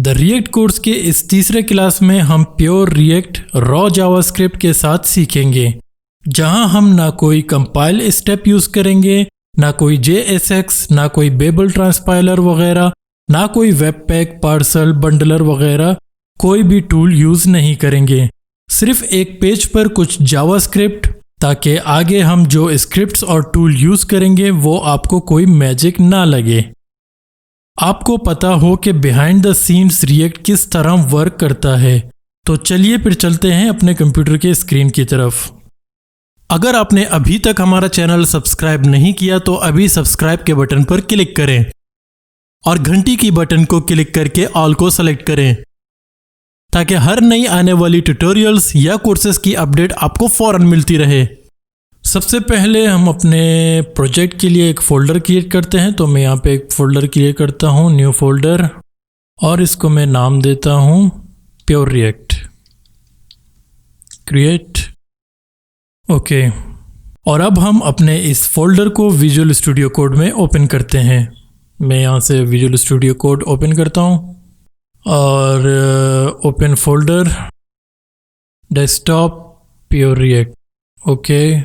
The react course के इस तीसरे क्लास में हम प्योर रिएक्ट रॉ जावास्क्रिप्ट के साथ सीखेंगे, जहां हम ना कोई कंपाइल स्टेप यूज करेंगे, ना कोई JSX, ना कोई बेबल ट्रांसपाइलर वगैरह, ना कोई वेब पैक, पार्सल, बंडलर वगैरह कोई भी टूल यूज नहीं करेंगे। सिर्फ एक पेज पर कुछ जावास्क्रिप्ट, ताकि आगे हम जो स्क्रिप्ट्स और टूल यूज करेंगे वो आपको कोई मैजिक ना लगे। आपको पता हो कि बिहाइंड द सीन्स रिएक्ट किस तरह वर्क करता है। तो चलिए फिर चलते हैं अपने कंप्यूटर के स्क्रीन की तरफ। अगर आपने अभी तक हमारा चैनल सब्सक्राइब नहीं किया तो अभी सब्सक्राइब के बटन पर क्लिक करें और घंटी की बटन को क्लिक करके ऑल को सेलेक्ट करें, ताकि हर नई आने वाली ट्यूटोरियल्स या कोर्सेज की अपडेट आपको फौरन मिलती रहे। सबसे पहले हम अपने प्रोजेक्ट के लिए एक फ़ोल्डर क्रिएट करते हैं। तो मैं यहाँ पे एक फ़ोल्डर क्रिएट करता हूँ, न्यू फोल्डर, और इसको मैं नाम देता हूँ प्योर रिएक्ट क्रिएट। ओके, और अब हम अपने इस फोल्डर को विजुअल स्टूडियो कोड में ओपन करते हैं। मैं यहाँ से विजुअल स्टूडियो कोड ओपन करता हूँ और open folder, desktop, pure react. Okay,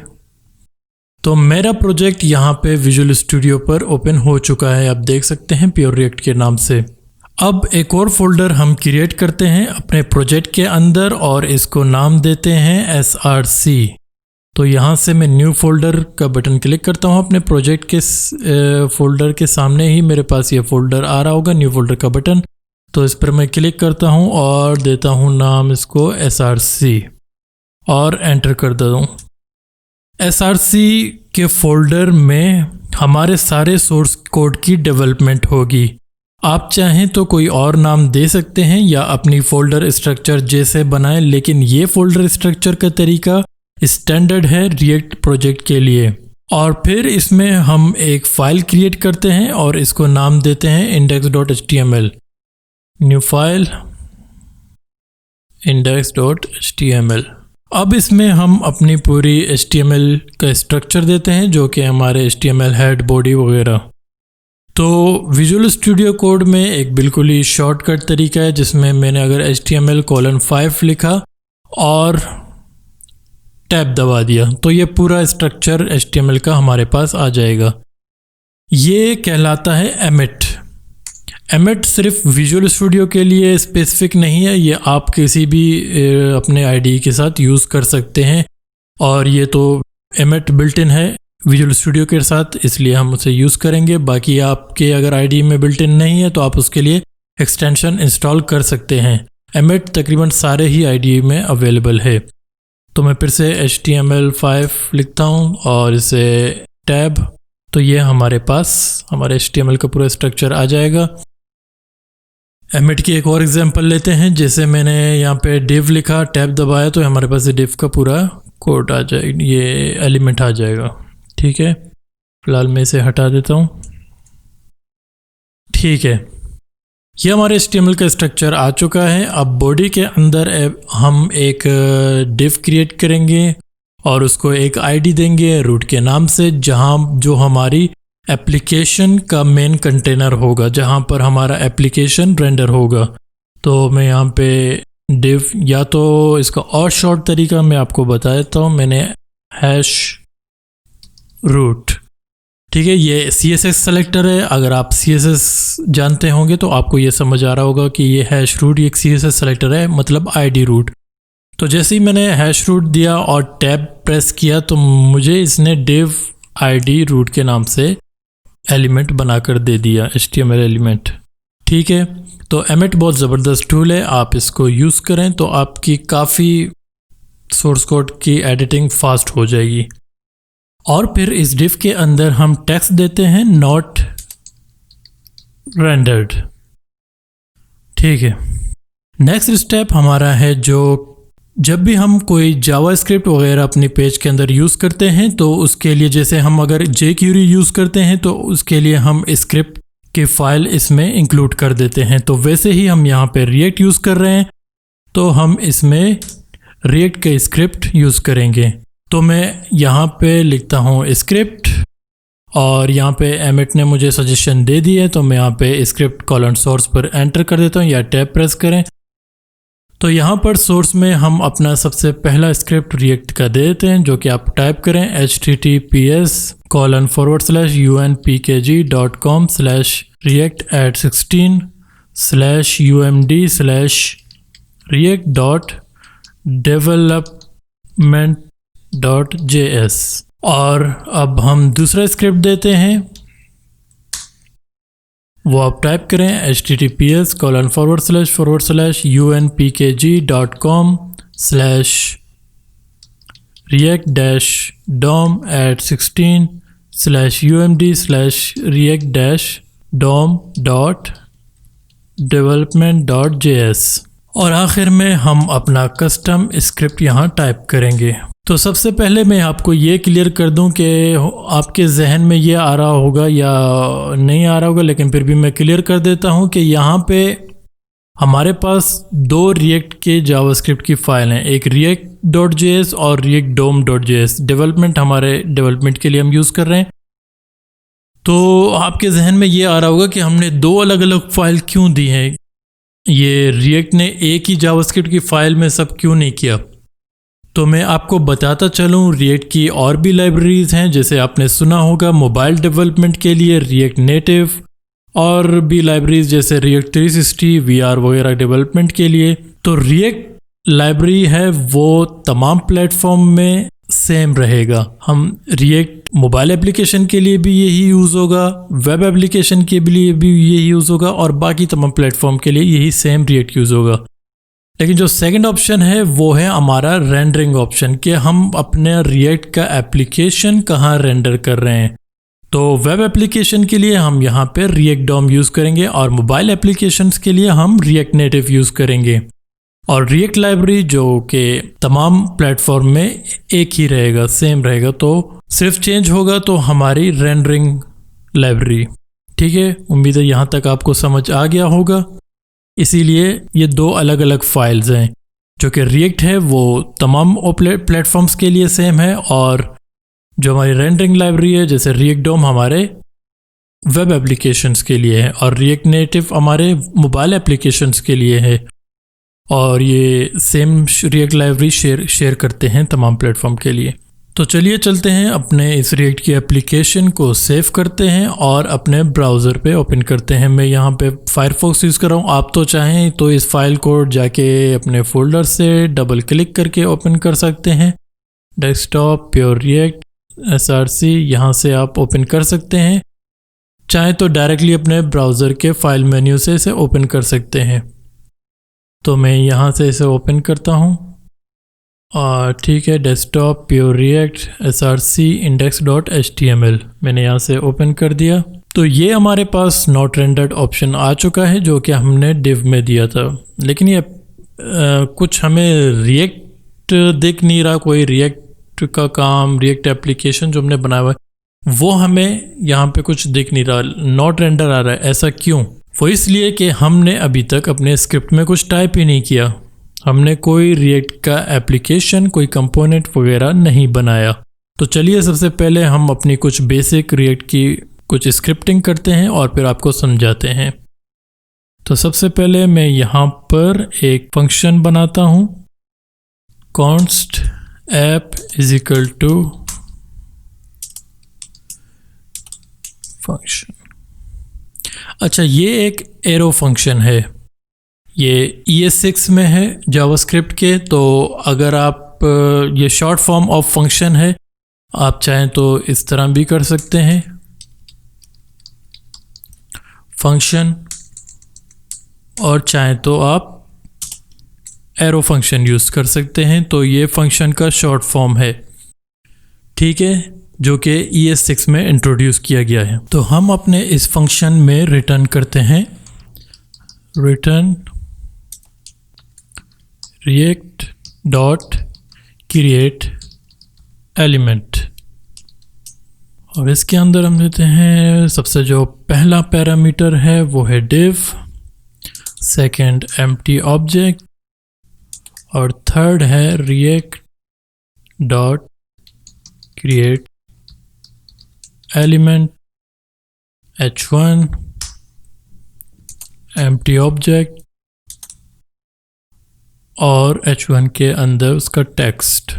तो मेरा प्रोजेक्ट यहाँ पे विजुअल स्टूडियो पर ओपन हो चुका है, आप देख सकते हैं प्योर रिएक्ट के नाम से। अब एक और फोल्डर हम क्रिएट करते हैं अपने प्रोजेक्ट के अंदर और इसको नाम देते हैं SRC। तो यहाँ से मैं न्यू फोल्डर का बटन क्लिक करता हूँ अपने प्रोजेक्ट के फोल्डर के सामने ही मेरे पास ये फोल्डर आ रहा होगा, न्यू फोल्डर का बटन। तो इस पर मैं क्लिक करता हूँ और देता हूँ नाम इसको SRC और एंटर कर देता हूँ। SRC के फोल्डर में हमारे सारे सोर्स कोड की डेवलपमेंट होगी। आप चाहें तो कोई और नाम दे सकते हैं या अपनी फोल्डर स्ट्रक्चर जैसे बनाएं, लेकिन ये फोल्डर स्ट्रक्चर का तरीका स्टैंडर्ड है रिएक्ट प्रोजेक्ट के लिए। और फिर इसमें हम एक फाइल क्रिएट करते हैं और इसको नाम देते हैं index.html। New file index.html। अब इसमें हम अपनी पूरी HTML का स्ट्रक्चर देते हैं, जो कि हमारे HTML हेड, बॉडी वगैरह। तो विजुअल स्टूडियो कोड में एक बिल्कुल ही शॉर्टकट तरीका है, जिसमें मैंने अगर HTML:5 लिखा और टैब दबा दिया तो ये पूरा स्ट्रक्चर HTML का हमारे पास आ जाएगा। ये कहलाता है एमिट। एमिट सिर्फ विजुअल स्टूडियो के लिए स्पेसिफिक नहीं है, ये आप किसी भी अपने IDE के साथ यूज़ कर सकते हैं। और ये तो एमिट बिल्ट इन है विजुअल स्टूडियो के साथ, इसलिए हम उसे यूज़ करेंगे। बाकी आपके अगर IDE में बिल्ट इन नहीं है तो आप उसके लिए एक्सटेंशन इंस्टॉल कर सकते हैं। एमिट तकरीबन सारे ही IDE में अवेलेबल है। तो मैं फिर से HTML:5 लिखता हूँ और इसे टैब, तो ये हमारे पास हमारे HTML का पूरा स्ट्रक्चर आ जाएगा। एमिट की एक और एग्जांपल लेते हैं। जैसे मैंने यहाँ पे div लिखा, टैब दबाया, तो हमारे पास div का पूरा कोड आ जाएगा, ये एलिमेंट आ जाएगा। ठीक है, फिलहाल मैं इसे हटा देता हूँ। ठीक है, ये हमारे HTML का स्ट्रक्चर आ चुका है। अब बॉडी के अंदर हम एक div क्रिएट करेंगे और उसको एक ID देंगे रूट के नाम से, जहाँ जो हमारी एप्लीकेशन का मेन कंटेनर होगा, जहाँ पर हमारा एप्लीकेशन रेंडर होगा। तो मैं यहाँ पे div, या तो इसका और शॉर्ट तरीका मैं आपको बता देता हूँ, मैंने हैश रूट। ठीक है, ये CSS सेलेक्टर है। अगर आप CSS जानते होंगे तो आपको ये समझ आ रहा होगा कि ये हैश रूट एक CSS सेलेक्टर है, मतलब ID रूट। तो जैसे ही मैंने हैश रूट दिया और टैब प्रेस किया तो मुझे इसने div ID रूट के नाम से एलिमेंट बनाकर दे दिया, HTML एलिमेंट। ठीक है, तो एमिट बहुत ज़बरदस्त टूल है, आप इसको यूज़ करें तो आपकी काफ़ी सोर्स कोड की एडिटिंग फास्ट हो जाएगी। और फिर इस div के अंदर हम टेक्स्ट देते हैं नॉट रेंडर्ड। ठीक है, नेक्स्ट स्टेप हमारा है, जो जब भी हम कोई जावास्क्रिप्ट वगैरह अपनी पेज के अंदर यूज़ करते हैं तो उसके लिए, जैसे हम अगर jQuery यूज़ करते हैं तो उसके लिए हम स्क्रिप्ट की फ़ाइल इसमें इंक्लूड कर देते हैं। तो वैसे ही हम यहाँ पे रिएक्ट यूज़ कर रहे हैं तो हम इसमें रिएक्ट के स्क्रिप्ट यूज़ करेंगे। तो मैं यहाँ पे लिखता हूँ स्क्रिप्ट और यहाँ पे एमिट ने मुझे सजेशन दे दी है, तो मैं यहाँ पे स्क्रिप्ट कॉलन सोर्स पर एंटर कर देता हूँ या टैब प्रेस करें। तो यहाँ पर सोर्स में हम अपना सबसे पहला स्क्रिप्ट रिएक्ट का दे देते हैं, जो कि आप टाइप करें https://unpkg.com/react@16/react.development.js। और अब हम दूसरा स्क्रिप्ट देते हैं, वो आप टाइप करें https://react-dom@16/umd/react-dom.development.js। और आखिर में हम अपना कस्टम स्क्रिप्ट यहाँ टाइप करेंगे। तो सबसे पहले मैं आपको ये क्लियर कर दूं कि आपके जहन में ये आ रहा होगा या नहीं आ रहा होगा, लेकिन फिर भी मैं क्लियर कर देता हूं कि यहाँ पे हमारे पास दो रिएक्ट के जावास्क्रिप्ट की फ़ाइल हैं, एक react.js और react-dom.js। डेवलपमेंट हमारे डेवलपमेंट के लिए हम यूज़ कर रहे हैं। तो आपके जहन में ये आ रहा होगा कि हमने दो अलग अलग फ़ाइल क्यों दी हैं, ये रिएक्ट ने एक ही जावास्क्रिप्ट की फ़ाइल में सब क्यों नहीं किया। तो मैं आपको बताता चलूँ, रिएक्ट की और भी लाइब्रेरीज़ हैं, जैसे आपने सुना होगा मोबाइल डेवलपमेंट के लिए रिएक्ट नेटिव, और भी लाइब्रेरीज जैसे रिएक्ट 360 VR वगैरह डेवलपमेंट के लिए। तो रिएक्ट लाइब्रेरी है वो तमाम प्लेटफॉर्म में सेम रहेगा। हम रिएक्ट मोबाइल एप्लीकेशन के लिए भी यही यूज़ होगा, वेब एप्लीकेशन के लिए भी यही यूज़ होगा, और बाकी तमाम प्लेटफॉर्म के लिए यही सेम रिएक्ट यूज़ होगा। लेकिन जो सेकंड ऑप्शन है वो है हमारा रेंडरिंग ऑप्शन, कि हम अपने रिएक्ट का एप्लीकेशन कहाँ रेंडर कर रहे हैं। तो वेब एप्लीकेशन के लिए हम यहाँ पे रिएक्ट डॉम यूज़ करेंगे, और मोबाइल एप्लीकेशंस के लिए हम रिएक्ट नेटिव यूज़ करेंगे। और रिएक्ट लाइब्रेरी जो कि तमाम प्लेटफॉर्म में एक ही रहेगा, सेम रहेगा, तो सिर्फ चेंज होगा तो हमारी रेंडरिंग लाइब्रेरी। ठीक है, उम्मीद है यहाँ तक आपको समझ आ गया होगा। इसीलिए ये दो अलग अलग फाइल्स हैं, जो कि रिएक्ट है वो तमाम प्लेटफॉर्म्स के लिए सेम है, और जो हमारी रेंडरिंग लाइब्रेरी है जैसे रिएक्ट डॉम हमारे वेब एप्लीकेशंस के लिए है, और रिएक्ट नेटिव हमारे मोबाइल एप्लीकेशंस के लिए है। और ये सेम रिएक्ट लाइब्रेरी शेयर करते हैं तमाम प्लेटफॉर्म के लिए। तो चलिए चलते हैं, अपने इस रिएक्ट की एप्लीकेशन को सेव करते हैं और अपने ब्राउज़र पे ओपन करते हैं। मैं यहाँ पे फायरफॉक्स यूज़ कर रहा हूँ, आप तो चाहें तो इस फाइल को जाके अपने फोल्डर से डबल क्लिक करके ओपन कर सकते हैं। डेस्कटॉप प्योर रिएक्ट src यहाँ से आप ओपन कर सकते हैं, चाहे तो डायरेक्टली अपने ब्राउज़र के फाइल मेन्यू से इसे ओपन कर सकते हैं। तो मैं यहाँ से इसे ओपन करता हूँ, और ठीक है, desktop pure react src index.html मैंने यहाँ से ओपन कर दिया। तो ये हमारे पास नॉट रेंडर्ड ऑप्शन आ चुका है, जो कि हमने डिव में दिया था। लेकिन ये कुछ हमें रिएक्ट दिख नहीं रहा, कोई रिएक्ट का काम, रिएक्ट एप्लीकेशन जो हमने बनाया हुआ है वो हमें यहाँ पे कुछ दिख नहीं रहा, नॉट रेंडर आ रहा है। ऐसा क्यों? वो इसलिए कि हमने अभी तक अपने स्क्रिप्ट में कुछ टाइप ही नहीं किया, हमने कोई रिएक्ट का एप्लीकेशन, कोई कंपोनेंट वगैरह नहीं बनाया। तो चलिए सबसे पहले हम अपनी कुछ बेसिक रिएक्ट की कुछ स्क्रिप्टिंग करते हैं और फिर आपको समझाते हैं। तो सबसे पहले मैं यहाँ पर एक फंक्शन बनाता हूँ, const app is equal to function. अच्छा, ये एक एरो फंक्शन है, ये ES6 में है जावास्क्रिप्ट के। तो अगर आप ये शॉर्ट फॉर्म ऑफ फंक्शन है, आप चाहें तो इस तरह भी कर सकते हैं, फंक्शन, और चाहें तो आप एरो फंक्शन यूज़ कर सकते हैं। तो ये फंक्शन का शॉर्ट फॉर्म है, ठीक है, जो कि ES6 में इंट्रोड्यूस किया गया है। तो हम अपने इस फंक्शन में रिटर्न करते हैं, return react dot create element, और इसके अंदर हम देते हैं सबसे जो पहला पैरामीटर है वो है div, सेकंड empty ऑब्जेक्ट, और थर्ड है react dot create element h1 empty object और h1 के अंदर उसका टेक्स्ट।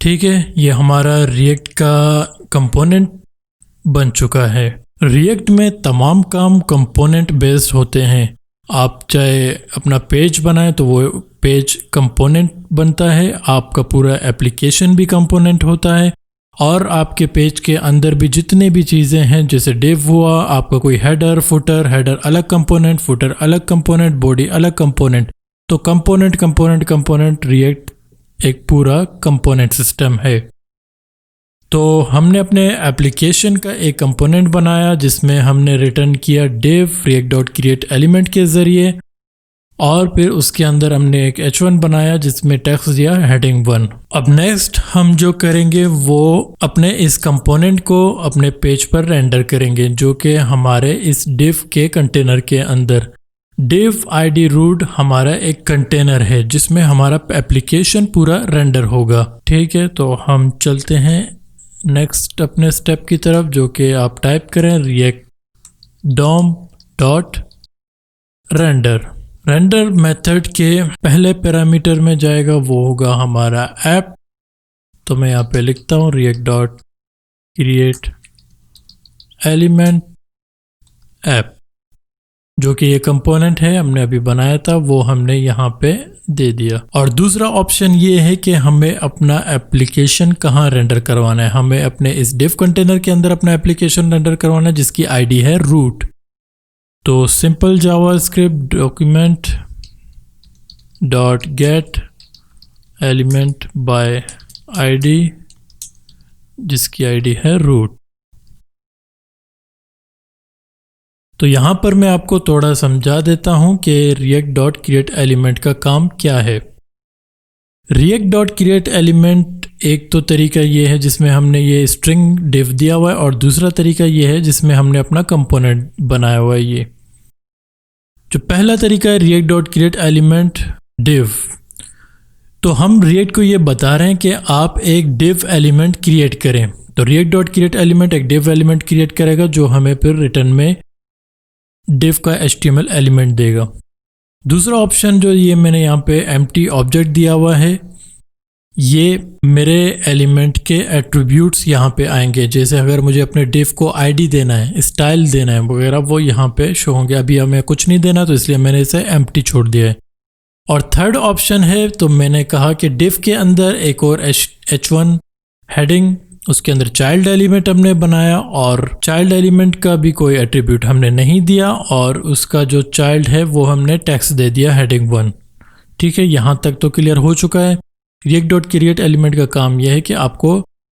ठीक है, ये हमारा रिएक्ट का कंपोनेंट बन चुका है। रिएक्ट में तमाम काम कंपोनेंट बेस्ड होते हैं। आप चाहे अपना पेज बनाएं तो वो पेज कंपोनेंट बनता है, आपका पूरा एप्लीकेशन भी कंपोनेंट होता है, और आपके पेज के अंदर भी जितने भी चीज़ें हैं जैसे डिव हुआ, आपका कोई हेडर फुटर, हेडर अलग कंपोनेंट, फुटर अलग कंपोनेंट, बॉडी अलग कंपोनेंट। तो कंपोनेंट कंपोनेंट कंपोनेंट रिएक्ट एक पूरा कंपोनेंट सिस्टम है। तो हमने अपने एप्लीकेशन का एक कंपोनेंट बनाया जिसमें हमने रिटर्न किया div react.createElement के ज़रिए, और फिर उसके अंदर हमने एक h1 बनाया जिसमें टेक्स्ट दिया heading 1। अब नेक्स्ट हम जो करेंगे वो अपने इस कंपोनेंट को अपने पेज पर रेंडर करेंगे, जो कि हमारे इस div के कंटेनर के अंदर। div id root हमारा एक कंटेनर है जिसमें हमारा एप्लीकेशन पूरा रेंडर होगा। ठीक है, तो हम चलते हैं नेक्स्ट अपने स्टेप की तरफ, जो कि आप टाइप करें react dom dot render. Render method के पहले पैरामीटर में जाएगा वो होगा हमारा ऐप। तो मैं यहाँ पे लिखता हूँ react dot create element app, जो कि ये कंपोनेंट है हमने अभी बनाया था, वो हमने यहाँ पे दे दिया। और दूसरा ऑप्शन ये है कि हमें अपना एप्लीकेशन कहाँ रेंडर करवाना है। हमें अपने इस div कंटेनर के अंदर अपना एप्लीकेशन रेंडर करवाना है जिसकी आईडी है रूट। तो simple JavaScript document dot gate element by ID जिसकी आईडी है रूट। तो यहाँ पर मैं आपको थोड़ा समझा देता हूँ कि react.createElement का काम क्या है। react.createElement एक तो तरीका ये है जिसमें हमने ये स्ट्रिंग div दिया हुआ है, और दूसरा तरीका ये है जिसमें हमने अपना कंपोनेंट बनाया हुआ है। ये जो पहला तरीका है react.createElement div, तो हम React को ये बता रहे हैं कि आप एक div एलिमेंट क्रिएट करें। तो react.createElement एक div एलिमेंट क्रिएट करेगा जो हमें फिर रिटर्न में div का HTML एलिमेंट देगा। दूसरा ऑप्शन जो ये मैंने यहाँ पे एम्प्टी ऑब्जेक्ट दिया हुआ है, ये मेरे एलिमेंट के एट्रीब्यूट्स यहाँ पे आएंगे। जैसे अगर मुझे अपने div को आईडी देना है, स्टाइल देना है वगैरह, वो यहाँ पे शो होंगे। अभी हमें कुछ नहीं देना तो इसलिए मैंने इसे एम्प्टी छोड़ दिया है। और थर्ड ऑप्शन है, तो मैंने कहा कि div के अंदर एक और h1 हेडिंग, उसके अंदर चाइल्ड एलिमेंट हमने बनाया, और चाइल्ड एलिमेंट का भी कोई एट्रीब्यूट हमने नहीं दिया, और उसका जो चाइल्ड है वो हमने टेक्स्ट दे दिया हेडिंग 1। ठीक है, यहाँ तक तो क्लियर हो चुका है। react.createElement का काम यह है कि आपको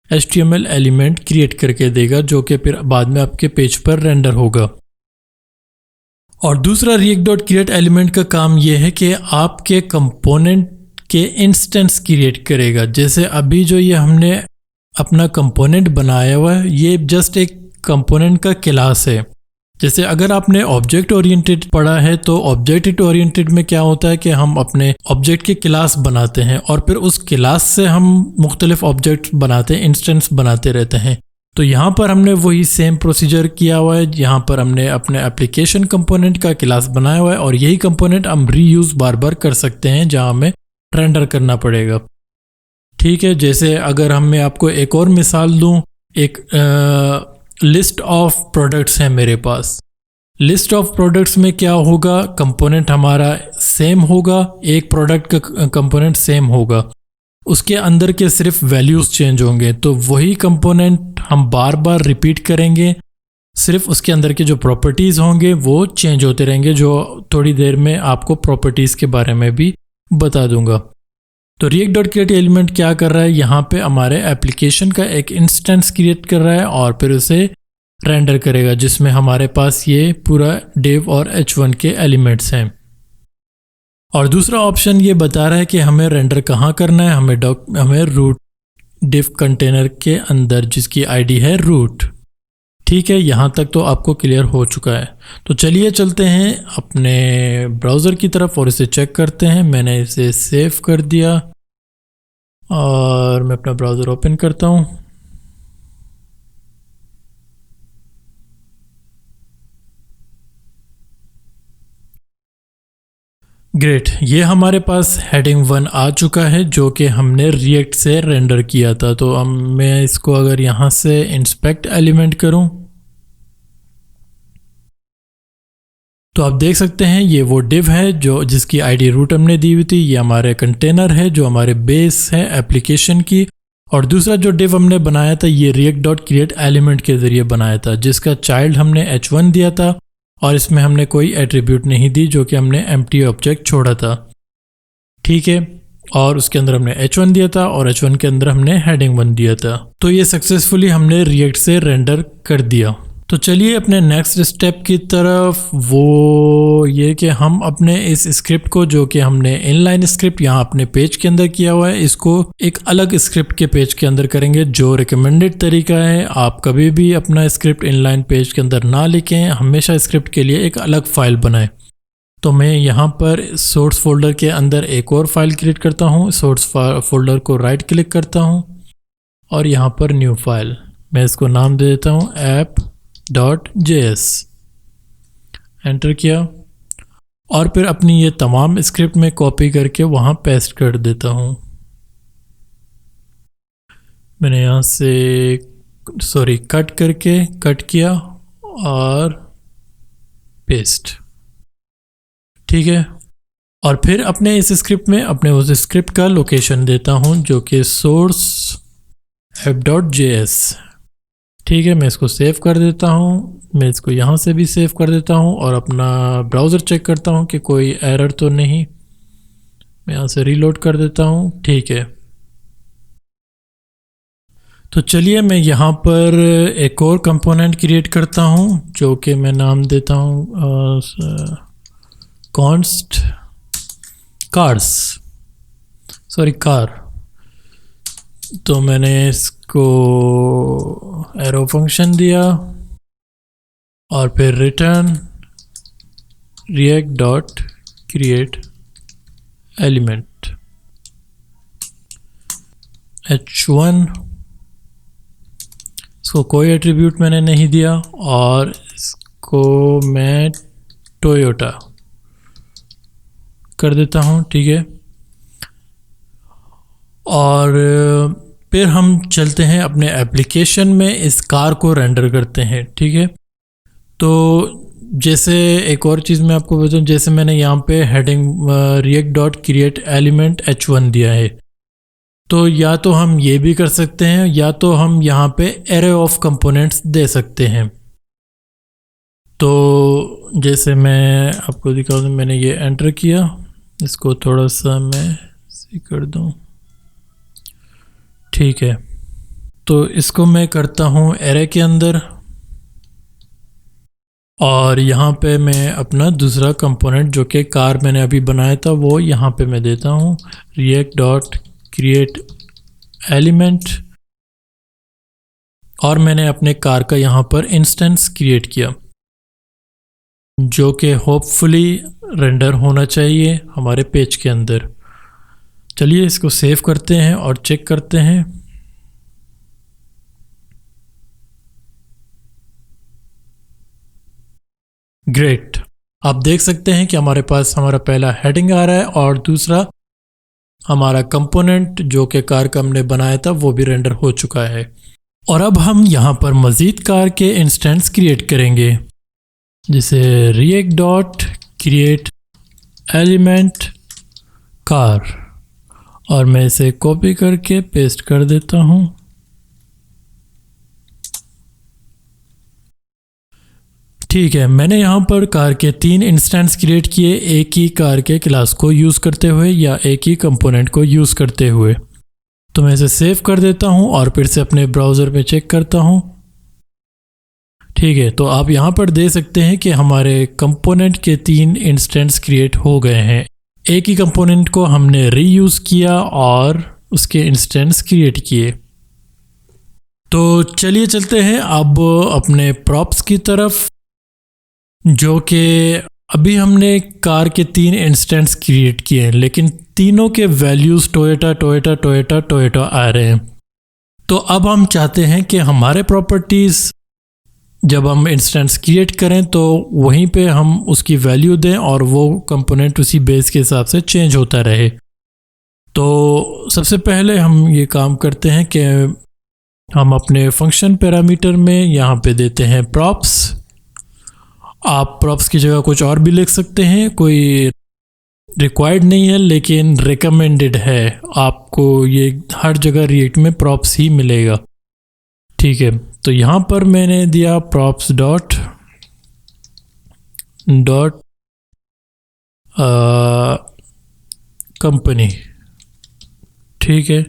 HTML एलिमेंट क्रिएट करके देगा जो कि फिर बाद में आपके पेज पर रेंडर होगा। और दूसरा react.createElement का काम यह है कि आपके कंपोनेंट के इंस्टेंस क्रिएट करेगा। जैसे अभी जो ये हमने अपना कंपोनेंट बनाया हुआ है, ये जस्ट एक कंपोनेंट का क्लास है। जैसे अगर आपने ऑब्जेक्ट ओरिएंटेड पढ़ा है तो ऑब्जेक्ट ओरिएंटेड में क्या होता है कि हम अपने ऑब्जेक्ट के क्लास बनाते हैं और फिर उस क्लास से हम मुख्तलिफ ऑब्जेक्ट बनाते हैं, इंस्टेंस बनाते रहते हैं। तो यहाँ पर हमने वही सेम प्रोसीजर किया हुआ है। यहाँ पर हमने अपने एप्लीकेशन कंपोनेंट का क्लास बनाया हुआ है और यही कंपोनेंट हम रीयूज़ बार बार कर सकते हैं जहाँ हमें रेंडर करना पड़ेगा। ठीक है, जैसे अगर मैं आपको एक और मिसाल दूँ, एक लिस्ट ऑफ प्रोडक्ट्स हैं मेरे पास। लिस्ट ऑफ प्रोडक्ट्स में क्या होगा, कंपोनेंट हमारा सेम होगा, एक प्रोडक्ट का कंपोनेंट सेम होगा, उसके अंदर के सिर्फ वैल्यूज़ चेंज होंगे। तो वही कंपोनेंट हम बार बार रिपीट करेंगे, सिर्फ उसके अंदर के जो प्रॉपर्टीज़ होंगे वो चेंज होते रहेंगे, जो थोड़ी देर में आपको प्रॉपर्टीज़ के बारे में भी बता दूंगा। तो react.createElement क्या कर रहा है, यहाँ पे हमारे एप्लीकेशन का एक इंस्टेंस क्रिएट कर रहा है और फिर उसे रेंडर करेगा जिसमें हमारे पास ये पूरा div और h1 के एलिमेंट्स हैं। और दूसरा ऑप्शन ये बता रहा है कि हमें रेंडर कहाँ करना है, हमें रूट div कंटेनर के अंदर जिसकी आईडी है रूट। ठीक है, यहाँ तक तो आपको क्लियर हो चुका है। तो चलिए चलते हैं अपने ब्राउज़र की तरफ और इसे चेक करते हैं। मैंने इसे सेव कर दिया और मैं अपना ब्राउज़र ओपन करता हूँ। ग्रेट, ये हमारे पास हेडिंग 1 आ चुका है जो कि हमने रिएक्ट से रेंडर किया था। तो अब मैं इसको अगर यहाँ से इंस्पेक्ट एलिमेंट करूँ तो आप देख सकते हैं ये वो डिव है जो जिसकी आईडी रूट हमने दी हुई थी। ये हमारे कंटेनर है जो हमारे बेस है एप्लीकेशन की। और दूसरा जो डिव हमने बनाया था ये react डॉट क्रिएट एलिमेंट के ज़रिए बनाया था, जिसका चाइल्ड हमने h1 दिया था और इसमें हमने कोई एट्रीब्यूट नहीं दी, जो कि हमने एम्प्टी ऑब्जेक्ट छोड़ा था। ठीक है, और उसके अंदर हमने h1 दिया था और h1 के अंदर हमने हेडिंग 1 दिया था। तो ये सक्सेसफुली हमने रिएक्ट से रेंडर कर दिया। तो चलिए अपने नेक्स्ट स्टेप की तरफ, वो ये कि हम अपने इस स्क्रिप्ट को जो कि हमने इनलाइन स्क्रिप्ट यहाँ अपने पेज के अंदर किया हुआ है, इसको एक अलग स्क्रिप्ट के पेज के अंदर करेंगे। जो रिकमेंडेड तरीका है, आप कभी भी अपना स्क्रिप्ट इनलाइन पेज के अंदर ना लिखें, हमेशा स्क्रिप्ट के लिए एक अलग फाइल बनाएं। तो मैं यहाँ पर सोर्स फोल्डर के अंदर एक और फाइल क्रिएट करता हूँ। सोर्स फोल्डर को राइट क्लिक करता हूँ और यहाँ पर न्यू फाइल, मैं इसको नाम दे देता हूँ app.js। एंटर किया और फिर अपनी ये तमाम स्क्रिप्ट में कॉपी करके वहाँ पेस्ट कर देता हूँ। मैंने यहाँ से कट करके कट किया और पेस्ट। ठीक है, और फिर अपने इस स्क्रिप्ट में अपने उस स्क्रिप्ट का लोकेशन देता हूँ जो कि सोर्स app.js। ठीक है, मैं इसको सेव कर देता हूँ। मैं इसको यहाँ से भी सेव कर देता हूँ और अपना ब्राउज़र चेक करता हूँ कि कोई एरर तो नहीं। मैं यहाँ से रीलोड कर देता हूँ। ठीक है, तो चलिए मैं यहाँ पर एक और कंपोनेंट क्रिएट करता हूँ जो कि मैं नाम देता हूँ कॉन्स्ट कार। तो मैंने इसको एरो फंक्शन दिया और फिर return react dot create element h1। इसको कोई एट्रीब्यूट मैंने नहीं दिया और इसको मैं टोयोटा कर देता हूँ। ठीक है, और फिर हम चलते हैं अपने एप्लीकेशन में, इस कार को रेंडर करते हैं। ठीक है, तो जैसे एक और चीज़ मैं आपको बताऊँ, जैसे मैंने यहाँ पे heading react dot create element h1 दिया है, तो या तो हम ये भी कर सकते हैं या तो हम यहाँ पे एरे ऑफ कंपोनेंट्स दे सकते हैं। तो जैसे मैं आपको दिखा दूँ, मैंने ये एंटर किया, इसको थोड़ा सा मैं सी कर दूँ। ठीक है, तो इसको मैं करता हूँ एरे के अंदर और यहाँ पे मैं अपना दूसरा कंपोनेंट जो कि कार मैंने अभी बनाया था वो यहाँ पे मैं देता हूँ react डॉट क्रिएट एलिमेंट, और मैंने अपने कार का यहाँ पर इंस्टेंस क्रिएट किया जो कि होपफुली रेंडर होना चाहिए हमारे पेज के अंदर। चलिए इसको सेव करते हैं और चेक करते हैं। ग्रेट, आप देख सकते हैं कि हमारे पास हमारा पहला हेडिंग आ रहा है और दूसरा हमारा कंपोनेंट जो कि कार का हमने बनाया था वो भी रेंडर हो चुका है। और अब हम यहाँ पर मज़ीद कार के इंस्टेंस क्रिएट करेंगे, जिसे react dot create element car, और मैं इसे कॉपी करके पेस्ट कर देता हूँ। ठीक है, मैंने यहाँ पर कार के 3 इंस्टेंस क्रिएट किए, एक ही कार के क्लास को यूज़ करते हुए या एक ही कंपोनेंट को यूज़ करते हुए। तो मैं इसे सेव कर देता हूँ और फिर से अपने ब्राउज़र पे चेक करता हूँ। ठीक है, तो आप यहाँ पर देख सकते हैं कि हमारे कंपोनेंट के 3 इंस्टेंस क्रिएट हो गए हैं। एक ही कंपोनेंट को हमने रीयूज़ किया और उसके इंस्टेंस क्रिएट किए। तो चलिए चलते हैं अब अपने प्रॉप्स की तरफ, जो कि अभी हमने कार के 3 इंस्टेंस क्रिएट किए हैं, लेकिन तीनों के वैल्यूज़ टोयोटा आ रहे हैं। तो अब हम चाहते हैं कि हमारे प्रॉपर्टीज़ जब हम इंस्टेंस क्रिएट करें तो वहीं पे हम उसकी वैल्यू दें और वो कंपोनेंट उसी बेस के हिसाब से चेंज होता रहे। तो सबसे पहले हम ये काम करते हैं कि हम अपने फंक्शन पैरामीटर में यहाँ पे देते हैं प्रॉप्स। आप प्रॉप्स की जगह कुछ और भी लिख सकते हैं, कोई रिक्वायर्ड नहीं है लेकिन रिकमेंडेड है, आपको ये हर जगह रिएक्ट में प्रॉप्स ही मिलेगा। ठीक है, तो यहाँ पर मैंने दिया प्रॉप्स डॉट कंपनी। ठीक है,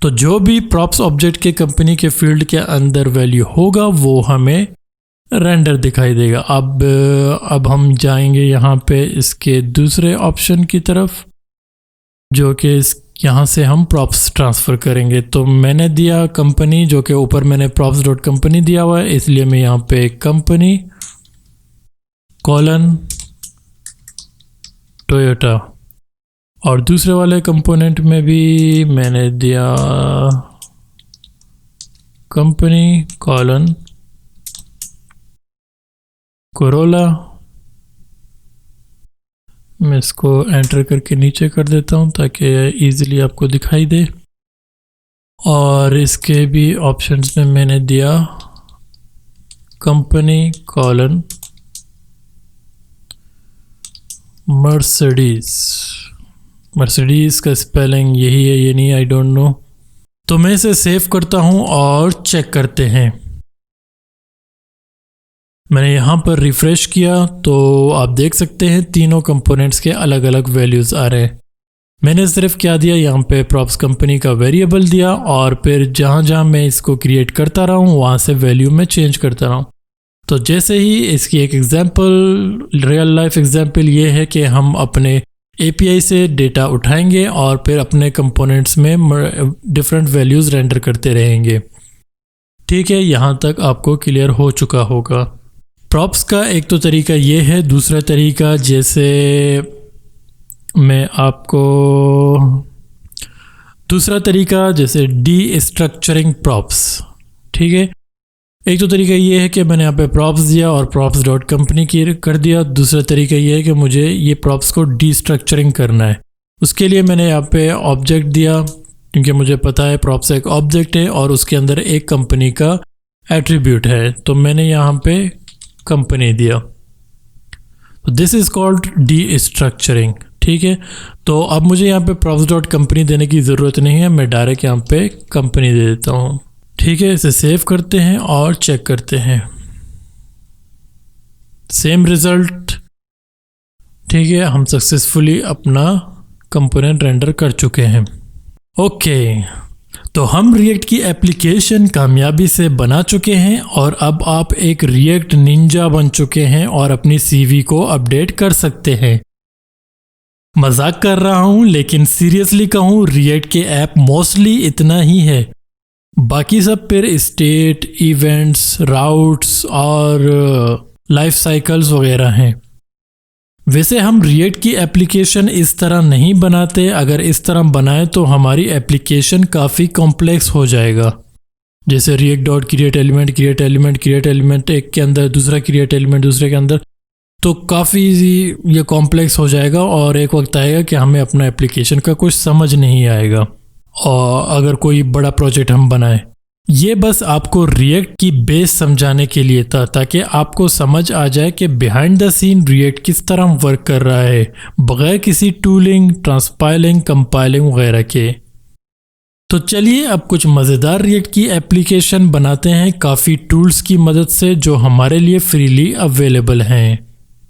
तो जो भी प्रॉप्स ऑब्जेक्ट के कंपनी के फील्ड के अंदर वैल्यू होगा वो हमें रेंडर दिखाई देगा। अब हम जाएंगे यहाँ पे इसके दूसरे ऑप्शन की तरफ, जो कि यहाँ से हम प्रॉप्स ट्रांसफ़र करेंगे। तो मैंने दिया कंपनी, जो कि ऊपर मैंने प्रॉप्स डॉट कंपनी दिया हुआ है, इसलिए मैं यहाँ पे कंपनी कॉलन टोयोटा, और दूसरे वाले कंपोनेंट में भी मैंने दिया कंपनी कॉलन कोरोला। मैं इसको एंटर करके नीचे कर देता हूँ ताकि इजीली आपको दिखाई दे। और इसके भी ऑप्शंस में मैंने दिया कंपनी कॉलन मर्सिडीज़ का स्पेलिंग यही है, ये नहीं, आई डोंट नो। तो मैं इसे सेव करता हूँ और चेक करते हैं। मैंने यहाँ पर रिफ़्रेश किया तो आप देख सकते हैं तीनों कंपोनेंट्स के अलग अलग वैल्यूज़ आ रहे हैं। मैंने सिर्फ क्या दिया, यहाँ पे प्रॉप्स कंपनी का वेरिएबल दिया और फिर जहाँ जहाँ मैं इसको क्रिएट करता रहा हूँ वहाँ से वैल्यू में चेंज करता रहा हूँ। तो जैसे ही इसकी एक एग्जांपल, रियल लाइफ एग्जांपल ये है कि हम अपने API से डेटा उठाएंगे और फिर अपने कंपोनेंट्स में डिफरेंट वैल्यूज़ रेंडर करते रहेंगे। ठीक है, यहाँ तक आपको क्लियर हो चुका होगा। प्रॉप्स का एक तो तरीका ये है, दूसरा तरीका जैसे मैं आपको जैसे डीस्ट्रक्चरिंग प्रॉप्स। ठीक है, एक तो तरीका ये है कि मैंने यहाँ पे प्रॉप्स दिया और प्रॉप्स डॉट कंपनी की कर दिया। दूसरा तरीका ये है कि मुझे ये प्रॉप्स को डीस्ट्रक्चरिंग करना है। उसके लिए मैंने यहाँ पे ऑब्जेक्ट दिया, क्योंकि मुझे पता है प्रॉप्स एक ऑब्जेक्ट है और उसके अंदर एक कंपनी का एट्रीब्यूट है, तो मैंने यहाँ पे कंपनी दिया। तो दिस इज़ कॉल्ड डीस्ट्रक्चरिंग। ठीक है, तो अब मुझे यहाँ पे प्रॉप्स डॉट कंपनी देने की ज़रूरत नहीं है, मैं डायरेक्ट यहाँ पे कंपनी दे देता हूँ। ठीक है, इसे सेव करते हैं और चेक करते हैं, सेम रिजल्ट। ठीक है, हम सक्सेसफुली अपना कंपोनेंट रेंडर कर चुके हैं। ओके, तो हम रिएक्ट की एप्लीकेशन कामयाबी से बना चुके हैं और अब आप एक रिएक्ट निंजा बन चुके हैं और अपनी CV को अपडेट कर सकते हैं। मजाक कर रहा हूँ, लेकिन सीरियसली कहूँ, रिएक्ट के ऐप मोस्टली इतना ही है, बाकी सब फिर स्टेट, इवेंट्स, राउट्स और लाइफ साइकिल्स वगैरह हैं। वैसे हम रिएक्ट की एप्लीकेशन इस तरह नहीं बनाते, अगर इस तरह बनाए तो हमारी एप्लीकेशन काफ़ी कॉम्प्लेक्स हो जाएगा। जैसे रिएक्ट डॉट क्रिएट एलिमेंट एक के अंदर दूसरा क्रिएट एलिमेंट दूसरे के अंदर, तो काफ़ी ये कॉम्प्लेक्स हो जाएगा और एक वक्त आएगा कि हमें अपना एप्लीकेशन का कुछ समझ नहीं आएगा। और अगर कोई बड़ा प्रोजेक्ट हम बनाएं, ये बस आपको रिएक्ट की बेस समझाने के लिए था, ताकि आपको समझ आ जाए कि बिहाइंड द सीन रिएक्ट किस तरह वर्क कर रहा है बगैर किसी टूलिंग, ट्रांसपाइलिंग, कंपाइलिंग वगैरह के। तो चलिए अब कुछ मज़ेदार रिएक्ट की एप्लीकेशन बनाते हैं काफ़ी टूल्स की मदद से जो हमारे लिए फ्रीली अवेलेबल हैं।